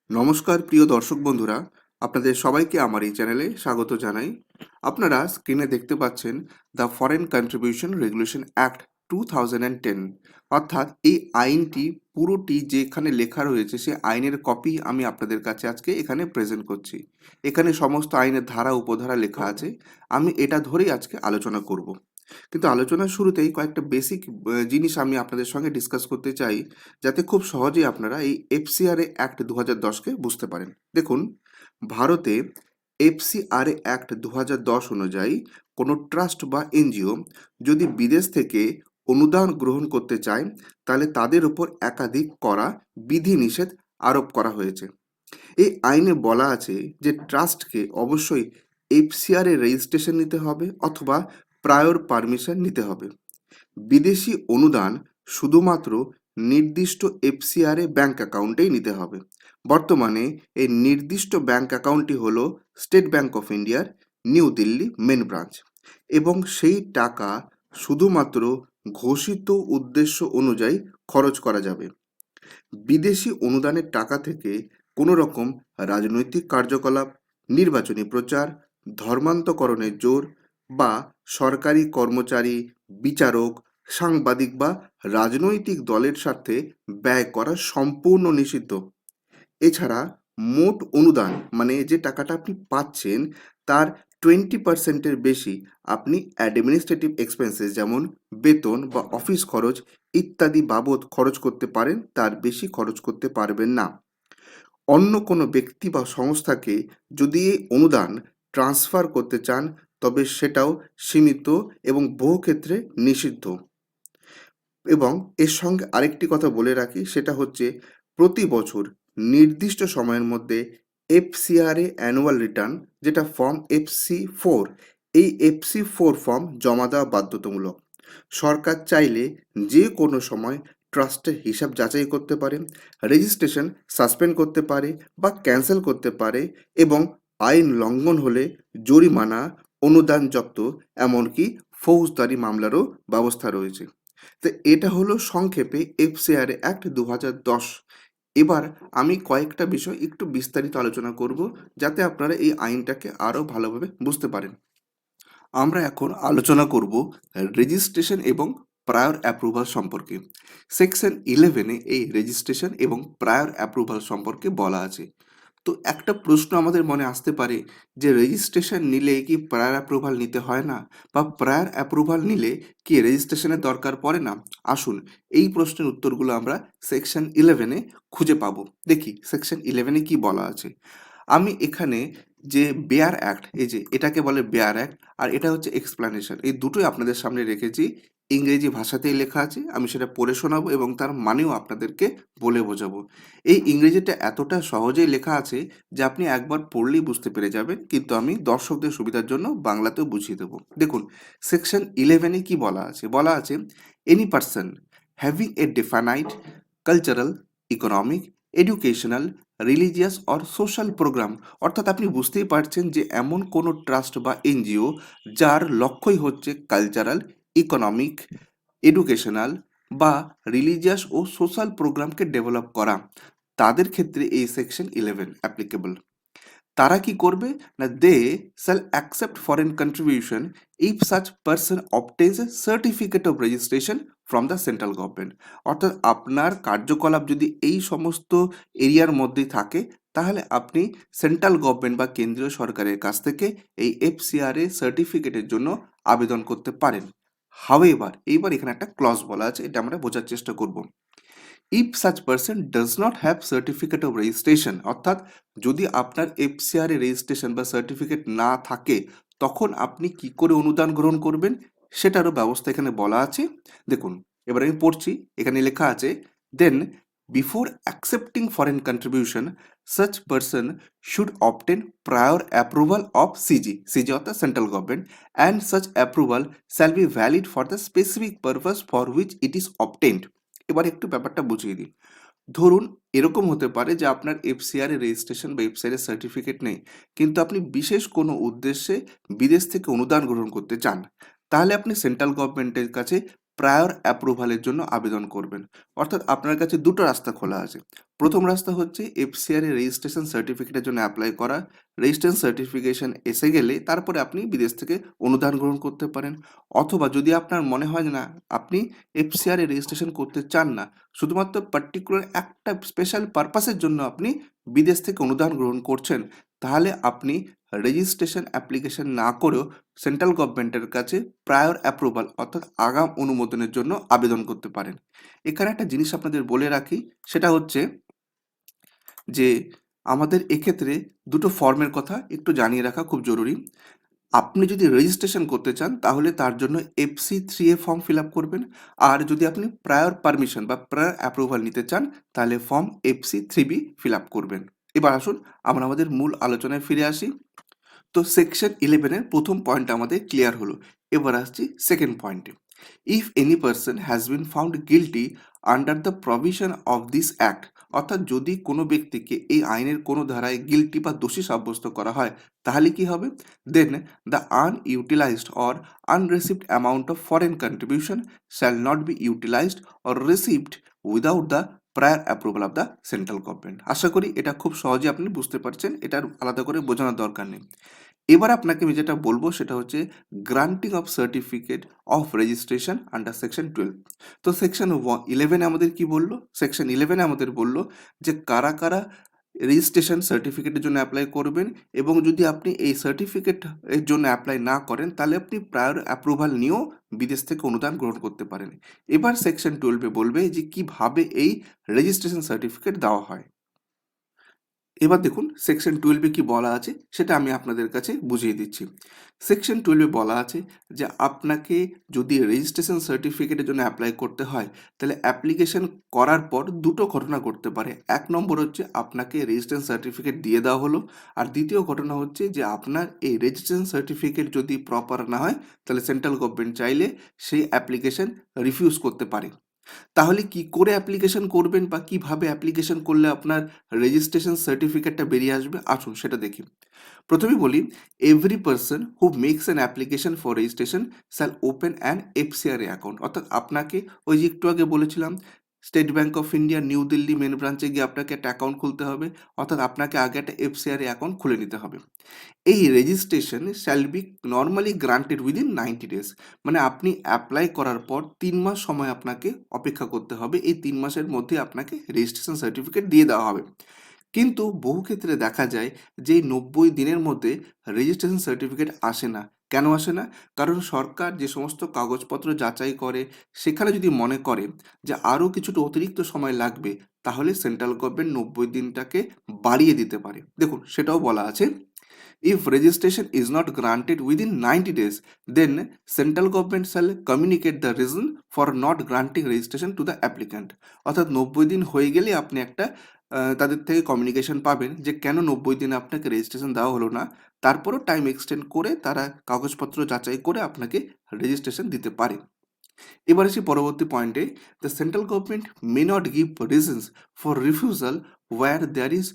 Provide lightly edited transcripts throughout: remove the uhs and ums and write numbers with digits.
নমস্কার প্রিয় দর্শক বন্ধুরা, আপনাদের সবাইকে আমার এই চ্যানেলে স্বাগত জানাই। আপনারা স্ক্রিনে দেখতে পাচ্ছেন the foreign contribution regulation act 2010, অর্থাৎ এই আইনটি পুরোটি যেখানে লেখা রয়েছে সে আইনের কপি আমি আপনাদের কাছে আজকে এখানে প্রেজেন্ট করছি। এখানে সমস্ত আইনের ধারা উপধারা লেখা আছে। আমি এটা ধরেই আজকে আলোচনা করব। কিন্তু আলোচনার শুরুতেই কয়েকটা বেসিক জিনিস আমি আপনাদের সঙ্গে ডিসকাস করতে চাই, যাতে খুব সহজেই আপনারা এই এফসিআরএ অ্যাক্ট 2010কে বুঝতে পারেন। দেখুন, ভারতে এফসিআরএ অ্যাক্ট 2010 অনুযায়ী কোনো ট্রাস্ট বা এনজিও যদি বিদেশ থেকে অনুদান গ্রহণ করতে চায়, তাহলে তাদের উপর একাধিক করা বিধিনিষেধ আরোপ করা হয়েছে। এই আইনে বলা আছে যে ট্রাস্টকে অবশ্যই এফসিআরএ রেজিস্ট্রেশন নিতে হবে অথবা প্রায়র পারমিশন নিতে হবে। বিদেশি অনুদান শুধুমাত্র নির্দিষ্ট এফসিআরএ ব্যাংক অ্যাকাউন্টেই নিতে হবে। বর্তমানে এই নির্দিষ্ট ব্যাংক অ্যাকাউন্টটি হলো স্টেট ব্যাংক অফ ইন্ডিয়ার নিউ দিল্লি মেন ব্রাঞ্চ, এবং সেই টাকা শুধুমাত্র ঘোষিত উদ্দেশ্য অনুযায়ী খরচ করা যাবে। বিদেশি অনুদানের টাকা থেকে কোনো রকম রাজনৈতিক কার্যকলাপ, নির্বাচনী প্রচার, ধর্মান্তকরণের জোর বা সরকারি কর্মচারী, বিচারক, সাংবাদিক বা রাজনৈতিক দলের স্বার্থে ব্যয় করা সম্পূর্ণ নিষিদ্ধ। এছাড়া মোট অনুদান মানে যে টাকাটা আপনি পাচ্ছেন তার 20%-এর বেশি আপনি অ্যাডমিনিস্ট্রেটিভ এক্সপেন্সেস যেমন বেতন বা অফিস খরচ ইত্যাদি বাবদ খরচ করতে পারেন, তার বেশি খরচ করতে পারবেন না। অন্য কোনো ব্যক্তি বা সংস্থাকে যদি এই অনুদান ট্রান্সফার করতে চান, তবে সেটাও সীমিত এবং বহু ক্ষেত্রে নিষিদ্ধ। এবং এর সঙ্গে আরেকটি কথা বলে রাখি, সেটা হচ্ছে প্রতি বছর নির্দিষ্ট সময়ের মধ্যে এফসিআরএ অ্যানুয়াল রিটার্ন, যেটা ফর্ম FC4, এই FC4 ফর্ম জমা দেওয়া বাধ্যতামূলক। সরকার চাইলে যে কোনো সময় ট্রাস্টের হিসাব যাচাই করতে পারে, রেজিস্ট্রেশন সাসপেন্ড করতে পারে বা ক্যান্সেল করতে পারে, এবং আইন লঙ্ঘন হলে জরিমানা, অনুদান জব্দ, এমনকি ফৌজদারি মামলারও ব্যবস্থা রয়েছে। তো এটা হলো সংক্ষেপে এফসিআরএ অ্যাক্ট 2010। এবার আমি কয়েকটা বিষয় একটু বিস্তারিত আলোচনা করব, যাতে আপনারা এই আইনটাকে আরও ভালোভাবে বুঝতে পারেন। আমরা এখন আলোচনা করব রেজিস্ট্রেশন এবং প্রায়র অ্যাপ্রুভাল সম্পর্কে। সেকশন 11-এ এই রেজিস্ট্রেশন এবং প্রায়র অ্যাপ্রুভাল সম্পর্কে বলা আছে। তো একটা প্রশ্ন আমাদের মনে আসতে পারে যে রেজিস্ট্রেশন নিলে কি প্রায়র অ্যাপ্রুভাল নিতে হয় না, বা প্রায়র অ্যাপ্রুভাল নিলে কি রেজিস্ট্রেশনের দরকার পড়ে না? আসুন এই প্রশ্নের উত্তরগুলো আমরা সেকশন 11-এ খুঁজে পাবো। দেখি সেকশন 11-এ কি বলা আছে। আমি এখানে যে বেয়ার অ্যাক্ট, এই যে এটাকে বলে বেয়ার অ্যাক্ট, আর এটা হচ্ছে এক্সপ্লানেশন, এই দুটোই আপনাদের সামনে রেখেছি। ইংরেজি ভাষাতেই লেখা আছে, আমি সেটা পড়ে শোনাবো এবং তার মানেও আপনাদেরকে বলে বোঝাবো। এই ইংরেজিটা এতটা সহজেই লেখা আছে যে আপনি একবার পড়লেই বুঝতে পেরে যাবেন, কিন্তু আমি দর্শকদের সুবিধার জন্য বাংলাতেও বুঝিয়ে দেবো। দেখুন সেকশন 11-এ কি বলা আছে। বলা আছে, any person having a definite cultural, economic, educational, religious or social programme, অর্থাৎ আপনি বুঝতেই পারছেন যে এমন কোনো ট্রাস্ট বা এনজিও যার লক্ষ্যই হচ্ছে কালচারাল, ইকোনমিক, এডুকেশনাল বা রিলিজিয়াস ও সোশ্যাল প্রোগ্রামকে ডেভেলপ করা, তাদের ক্ষেত্রে এই সেকশন 11 অ্যাপ্লিকেবল। তারা কি করবে না, they shall accept foreign contribution if such person obtains a certificate of registration from the central government. অর্থাৎ আপনার কার্যকলাপ যদি এই সমস্ত এরিয়ার মধ্যেই থাকে, তাহলে আপনি সেন্ট্রাল গভর্নমেন্ট বা কেন্দ্রীয় সরকারের কাছ থেকে এই এফসিআরএ সার্টিফিকেটের জন্য আবেদন করতে পারেন। হাওয়েভার, এইবার এখানে একটা ক্লজ বলা আছে, এটা আমরা বোঝার চেষ্টা করব। If such person does not have certificate of registration, অর্থাৎ যদি আপনার এফসিআরএ রেজিস্ট্রেশন বা সার্টিফিকেট না থাকে, তখন আপনি কি করে অনুদান গ্রহণ করবেন সেটারও ব্যবস্থা এখানে বলা আছে। দেখুন এবার আমি পড়ছি, এখানে লেখা আছে, then before accepting foreign contribution such person should obtain prior approval of CG অর্থাৎ central government, and such approval shall be valid for the specific purpose for which it is obtained। এবার একটু ব্যাপারটা বুঝিয়ে দিই। ধরুন এরকম হতে পারে যে আপনার এফসিআর এর রেজিস্ট্রেশন বা এফসিআর এর সার্টিফিকেট নেই, কিন্তু আপনি বিশেষ কোনো উদ্দেশ্যে বিদেশ থেকে অনুদান গ্রহণ করতে চান, তাহলে আপনি সেন্ট্রাল গভর্নমেন্টের কাছে প্রায়র অ্যাপ্রুভালের জন্য আবেদন করবেন। অর্থাৎ আপনার কাছে দুটো রাস্তা খোলা আছে। প্রথম রাস্তা হচ্ছে এফসিআর এর রেজিস্ট্রেশন সার্টিফিকেটের জন্য অ্যাপ্লাই করা। রেজিস্ট্রেশন সার্টিফিকেশন এসে গেলে তারপরে আপনি বিদেশ থেকে অনুদান গ্রহণ করতে পারেন। অথবা যদি আপনার মনে হয় যে না, আপনি এফসিআর এ রেজিস্ট্রেশন করতে চান না, শুধুমাত্র পার্টিকুলার একটা স্পেশাল পারপাসের জন্য আপনি বিদেশ থেকে অনুদান গ্রহণ করছেন, তাহলে আপনি রেজিস্ট্রেশন অ্যাপ্লিকেশন না করেও সেন্ট্রাল গভর্নমেন্টের কাছে প্রায়র অ্যাপ্রুভাল অর্থাৎ আগাম অনুমোদনের জন্য আবেদন করতে পারেন। এখানে একটা জিনিস আপনাদের বলে রাখি, সেটা হচ্ছে যে আমাদের এক্ষেত্রে দুটো ফর্মের কথা একটু জানিয়ে রাখা খুব জরুরি। আপনি যদি রেজিস্ট্রেশন করতে চান তাহলে তার জন্য FC3A ফর্ম ফিল আপ করবেন। আর যদি আপনি প্রায়র পারমিশন বা প্রায়র অ্যাপ্রুভাল নিতে চান তাহলে ফর্ম FC3B ফিল আপ করবেন। এবার আসুন আমরা আমাদের মূল আলোচনায় ফিরে আসি। তো সেকশন 11 এর প্রথম পয়েন্ট আমাদের ক্লিয়ার হলো। এবার আসছি সেকেন্ড পয়েন্টে। If any person has been found guilty under the provision of this act, অর্থাৎ যদি কোনো ব্যক্তিকে এই আইনের কোনো ধারায় গিল্টি বা দোষী সাব্যস্ত করা হয়, তাহলে কি হবে? Then the unutilised or unreceived amount of foreign contribution shall not be utilised or received without the prior approval of the central government. আশা করি এটা খুব সহজে আপনি বুঝতে পারছেন, এটার আলাদা করে বোঝানোর দরকার নেই। এবার আপনাকে আমি যেটা বলবো সেটা হচ্ছে granting of certificate of registration under section 12। তো সেকশন 11 আমাদের কি বললো? সেকশন 11 আমাদের বললো যে কারা কারা রেজিস্ট্রেশন সার্টিফিকেটের জন্য অ্যাপ্লাই করবেন, এবং যদি আপনি এই সার্টিফিকেট এর জন্য অ্যাপ্লাই না করেন তাহলে আপনি প্রায়র অ্যাপ্রুভাল নিয়েও বিদেশ থেকে অনুদান গ্রহণ করতে পারেন। এবার সেকশন 12 বলবে যে কিভাবে এই রেজিস্ট্রেশন সার্টিফিকেট দেওয়া হয়। এবার দেখুন সেকশন 12 কি বলা আছে সেটা আমি আপনাদের কাছে বুঝিয়ে দিচ্ছি। সেকশন 12 বলা আছে যে আপনাকে যদি রেজিস্ট্রেশন সার্টিফিকেটের জন্য অ্যাপ্লাই করতে হয় তাহলে অ্যাপ্লিকেশন করার পর দুটো ঘটনা ঘটতে পারে। এক নম্বর হচ্ছে আপনাকে রেজিস্ট্রেশন সার্টিফিকেট দিয়ে দেওয়া হলো, আর দ্বিতীয় ঘটনা হচ্ছে যে আপনার এই রেজিস্ট্রেশন সার্টিফিকেট যদি প্রপার না হয় তাহলে সেন্ট্রাল গভর্নমেন্ট চাইলে সেই অ্যাপ্লিকেশন রিফিউজ করতে পারে। তাহলে কি করে অ্যাপ্লিকেশন করবেন বা কিভাবে অ্যাপ্লিকেশন করলে আপনার রেজিস্ট্রেশন সার্টিফিকেটটা বেরিয়ে আসবে, আসুন সেটা দেখি। প্রথমেই বলি, every person who makes an application for registration shall open an FCRA account. অর্থাৎ আপনাকে ওই যে একটু আগে বলেছিলাম State Bank of India New Delhi main ব্রাঞ্চে গিয়ে আপনাকে একটা অ্যাকাউন্ট খুলতে হবে, অর্থাৎ আপনাকে আগে একটা এফসিআরএ অ্যাকাউন্ট খুলে নিতে হবে। এই registration shall be normally granted within 90 days, মানে আপনি অ্যাপ্লাই করার পর 3 মাস সময় আপনাকে অপেক্ষা করতে হবে। এই 3 মাসের মধ্যে আপনাকে রেজিস্ট্রেশন সার্টিফিকেট দিয়ে দেওয়া হবে। কিন্তু বহু ক্ষেত্রে দেখা যায় যে এই 90 দিনের মধ্যে রেজিস্ট্রেশন সার্টিফিকেট আসে না। কেন আসে না? কারণ সরকার যে সমস্ত কাগজপত্র যাচাই করে সেখানে যদি মনে করে যে আরও কিছুটা অতিরিক্ত সময় লাগবে, তাহলে সেন্ট্রাল গভর্নমেন্ট 90 দিনটাকে বাড়িয়ে দিতে পারে। দেখুন সেটাও বলা আছে, if registration is not granted within 90 days, then central government shall communicate the reason for not granting registration to the applicant। অর্থাৎ 90 দিন হয়ে গেলে আপনি একটা তাদের থেকে কমিউনিকেশন পাবেন যে কেন 90 দিনে আপনাকে রেজিস্ট্রেশন দেওয়া হলো না। তারপরও টাইম এক্সটেন্ড করে তারা কাগজপত্র যাচাই করে আপনাকে রেজিস্ট্রেশন দিতে পারে। এবার আসি পরবর্তী পয়েন্টে, the central government may not give reasons for refusal where there is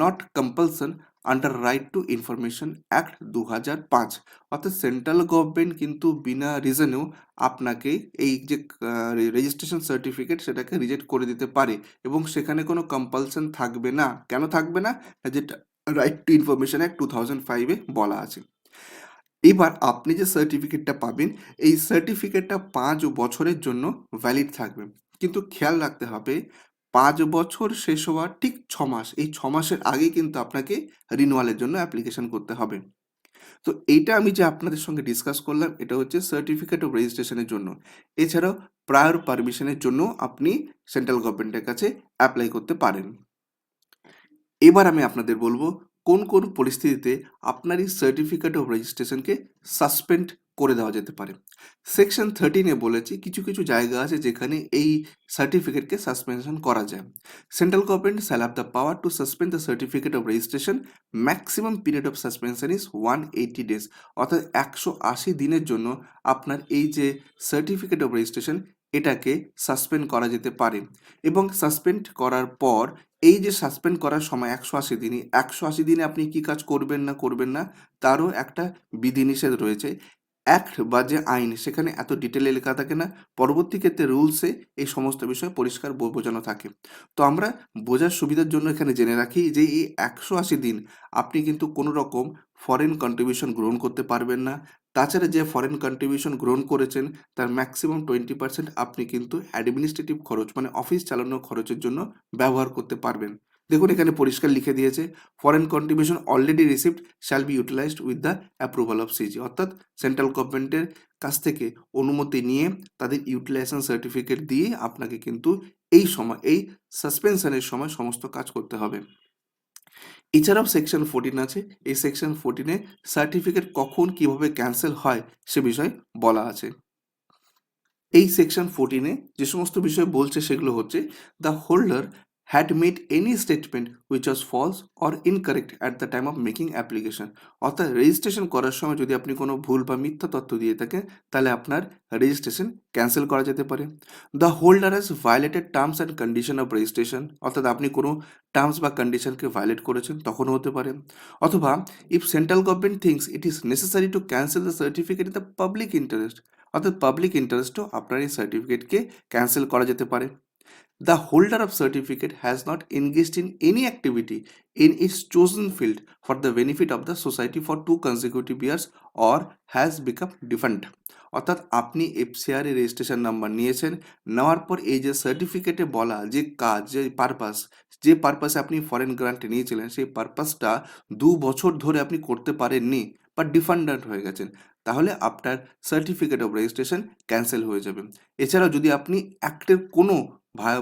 not compulsion under Right to Information Act 2005। অর্থাৎ সেন্ট্রাল গভর্নমেন্ট কিন্তু বিনা রিজনেও আপনাকে এই যে রেজিস্ট্রেশন সার্টিফিকেট সেটাকে রিজেক্ট করে দিতে পারে, এবং সেখানে কোনো কম্পালশন থাকবে না। কেন থাকবে না? যেটা রাইট টু ইনফরমেশন অ্যাক্ট 2005-এ বলা আছে। এবার আপনি যে সার্টিফিকেটটা পাবেন এই সার্টিফিকেটটা 5 বছরের জন্য ভ্যালিড থাকবে। কিন্তু খেয়াল রাখতে হবে 5 বছর শেষ হওয়ার ঠিক 6 মাস, এই 6 মাসের আগেই কিন্তু আপনাকে রিনুয়ালের জন্য অ্যাপ্লিকেশন করতে হবে। তো এইটা আমি যে আপনাদের সঙ্গে ডিসকাস করলাম এটা হচ্ছে সার্টিফিকেট অফ রেজিস্ট্রেশনের জন্য। এছাড়াও প্রায়র পারমিশনের জন্য আপনি সেন্ট্রাল গভর্নমেন্টের কাছে অ্যাপ্লাই করতে পারেন। এবার আমি আপনাদের বলবো কোন কোন পরিস্থিতিতে আপনার এই সার্টিফিকেট অফ রেজিস্ট্রেশনকে সাসপেন্ড করে দেওয়া যেতে পারে। সেকশন 13-এ বলেছি কিছু কিছু জায়গা আছে যেখানে এই সার্টিফিকেটকে সাসপেনশন করা যায়। Central government shall have the power to suspend the certificate of registration, maximum period of suspension is 180 days. অর্থাৎ 180 দিনের জন্য আপনার এই যে সার্টিফিকেট অফ রেজিস্ট্রেশন এটাকে সাসপেন্ড করা যেতে পারে। এবং সাসপেন্ড করার পর এই যে সাসপেন্ড করার সময় 180 দিনই, 180 দিনে আপনি কি কাজ করবেন না করবেন না তারও একটা বিধিনিষেধ রয়েছে। অ্যাক্ট বা যে আইন সেখানে এত ডিটেলে লেখা থাকে না, পরবর্তী ক্ষেত্রে রুলসে এই সমস্ত বিষয় পরিষ্কার বোঝানো থাকে। তো আমরা বোঝার সুবিধার জন্য এখানে জেনে রাখি যে এই 180 দিন আপনি কিন্তু কোনো রকম ফরেন কন্ট্রিবিউশন গ্রহণ করতে পারবেন না। তাছাড়া যে ফরেন কন্ট্রিবিউশন গ্রহণ করেছেন তার ম্যাক্সিমাম 20% আপনি কিন্তু অ্যাডমিনিস্ট্রেটিভ খরচ মানে অফিস চালানোর খরচের জন্য ব্যবহার করতে পারবেন। দেখুন এখানে পরিষ্কার লিখে দিয়েছে, foreign contribution already received shall be utilised with the approval of CG, অর্থাৎ সেন্ট্রাল গভর্নমেন্টের কাছ থেকে অনুমতি নিয়ে তাদের ইউটিলাইজেশন সার্টিফিকেট দিয়ে আপনাকে কিন্তু এই সময় এই সাসপেনশনের সময় সমস্ত কাজ করতে হবে। এছাড়াও সেকশন 14 আছে, এই সেকশন 14-এ সার্টিফিকেট কখন কিভাবে ক্যান্সেল হয় সে বিষয়ে বলা আছে। এই সেকশন 14-এ যে সমস্ত বিষয় বলছে সেগুলো হচ্ছে, the holder had made any statement which was false or incorrect at the time of making application, অর্থাৎ রেজিস্ট্রেশন করার সময় যদি আপনি কোনো ভুল বা মিথ্যা তথ্য দিয়ে থাকেন তাহলে আপনার রেজিস্ট্রেশন ক্যান্সেল করা যেতে পারে। The holder has violated terms and condition of registration, অর্থাৎ আপনি কোনো টার্মস বা কন্ডিশনকে ভায়োলেট করেছেন তখনও হতে পারে। অথবা if central government thinks it is necessary to cancel the certificate in the public interest, অর্থাৎ পাবলিক ইন্টারেস্টও আপনার এই সার্টিফিকেটকে ক্যান্সেল করা যেতে পারে। The holder of certificate has not engaged in any activity in its chosen field for the benefit of the society for 2 consecutive years or has become defunct, অর্থাৎ আপনি এফসিআর এর রেজিস্ট্রেশন নাম্বার নিয়েছেন, নেওয়ার পর এই যে সার্টিফিকেটে বলা যে কাজ যে পারপাস, যে পারপাসে আপনি ফরেন গ্রান্ট নিয়েছিলেন সেই পারপাসটা 2 বছর ধরে আপনি করতে পারেননি বা ডিফান্ডেড হয়ে গেছেন, তাহলে আপনার সার্টিফিকেট অফ রেজিস্ট্রেশন ক্যান্সেল হয়ে যাবে। এছাড়াও যদি আপনি অ্যাক্টের কোনো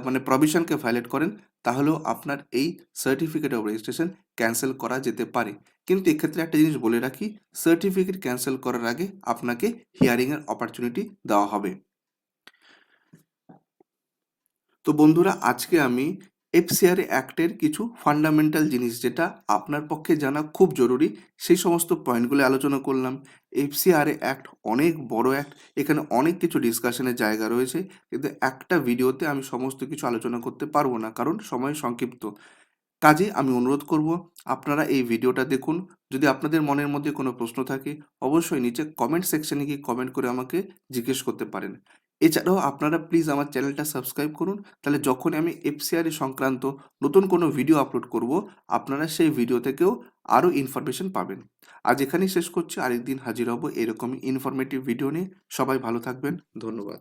মানে প্রভিশনকে ভায়োলেট করেন তাহলেও আপনার এই সার্টিফিকেট অফ রেজিস্ট্রেশন ক্যান্সেল করা যেতে পারে। কিন্তু এক্ষেত্রে একটা জিনিস বলে রাখি, সার্টিফিকেট ক্যান্সেল করার আগে আপনাকে হিয়ারিংয়ের অপরচুনিটি দেওয়া হবে। তো বন্ধুরা আজকে আমি এফসিআর অ্যাক্টের কিছু ফান্ডামেন্টাল জিনিস যেটা আপনার পক্ষে জানা খুব জরুরি সেই সমস্ত পয়েন্টগুলো আলোচনা করলাম। এফসিআর অ্যাক্ট অনেক বড় অ্যাক্ট, এখানে অনেক কিছু ডিসকাশনের জায়গা রয়েছে, কিন্তু একটা ভিডিওতে আমি সমস্ত কিছু আলোচনা করতে পারবো না কারণ সময় সংক্ষিপ্ত। কাজেই আমি অনুরোধ করব আপনারা এই ভিডিওটা দেখুন। যদি আপনাদের মনের মধ্যে কোনো প্রশ্ন থাকে অবশ্যই নিচে কমেন্ট সেকশনে গিয়ে কমেন্ট করে আমাকে জিজ্ঞেস করতে পারেন। এছাড়াও আপনারা প্লিজ আমার চ্যানেলটা সাবস্ক্রাইব করুন, তাহলে যখনই আমি এফসিআর সংক্রান্ত নতুন কোনো ভিডিও আপলোড করব আপনারা সেই ভিডিও থেকেও আরও ইনফরমেশন পাবেন। আজ এখানেই শেষ করছি, আরেকদিন হাজির হব এরকমই ইনফরমেটিভ ভিডিও নিয়ে। সবাই ভালো থাকবেন, ধন্যবাদ।